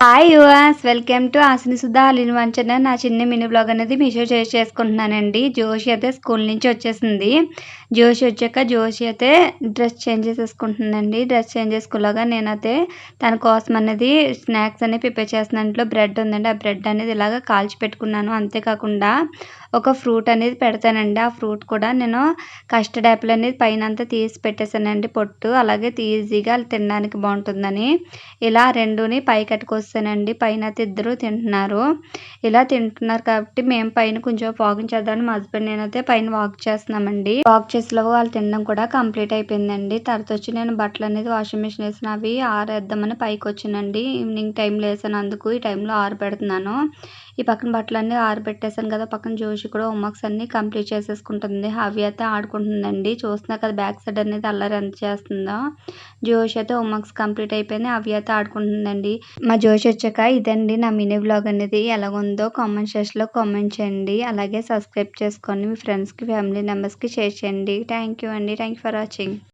Hi yours welcome to Asini Sudha all in one channel. నా చిన్న mini blog అనేది Meesho share చేసుకుంటున్నానండి. జోషి అయితే స్కూల్ నుంచి వచ్చేసింది. జోషి వచ్చాక జోషి అయితే డ్రెస్ చేంజ్ చేసేసుకుంటుందండి. డ్రెస్ చేంజ్ చేసుకులాగా నేనైతే తన కోసం అనేది స్నాక్స్ అనేది ప్రిపేర్ చేస్తున్నాను. ఇంట్లో బ్రెడ్ ఉందండి. ఆ బ్రెడ్ అనేది ఇలాగ కాల్చి పెట్టుకున్నాను. అంతేకాకుండా ఒక ఫ్రూట్ అనేది పెడతానండి. ఆ ఫ్రూట్ కూడా నేను కస్టర్డ్ యాపిల్ అనేది పైన అంతా తీసి పెట్టేశానండి పొట్టు. అలాగే ఈజీగా తినడానికి బాగుంటుందని ఇలా రెండుని పై కట్టుకొస్తానండి. పైన అయితే ఇద్దరు తింటున్నారు. ఇలా తింటున్నారు కాబట్టి మేము పైన కొంచెం వాకింగ్ చేద్దామని మా హస్బెండ్ నేనైతే పైన వాక్ చేస్తున్నామండి. వాక్ చేసేలోగా వాళ్ళు తినడం కూడా కంప్లీట్ అయిపోయిందండి. తర్వాత వచ్చి నేను బట్టలు అనేది వాషింగ్ మిషన్ వేసిన అవి ఆరేద్దామని పైకి వచ్చానండి. ఈవినింగ్ టైంలో వేసాను, అందుకు ఈ టైంలో ఆరబెడుతున్నాను. ఈ పక్కన బట్టలన్నీ ఆరబెట్టేసాను కదా, పక్కన జోషి కూడా హోంవర్క్స్ అన్ని కంప్లీట్ చేసేసుకుంటుంది. హవి అయితే ఆడుకుంటుందండి. చూస్తున్నా కదా బ్యాక్ సైడ్ అనేది అల్లరి ఎంత చేస్తుందో. జోషి అయితే హోంవర్క్స్ కంప్లీట్ అయిపోయింది. హవి అయితే ఆడుకుంటుందండి. మా జోషి వచ్చాక ఇదండి నా మినీ వ్లాగ్ అనేది. ఎలాగుందో కామెంట్ సెక్షన్లో కామెంట్ చేయండి. అలాగే సబ్స్క్రైబ్ చేసుకోండి. మీ ఫ్రెండ్స్కి ఫ్యామిలీ మెంబర్స్కి షేర్ చేయండి. థ్యాంక్ యూ అండి. Thank you for watching.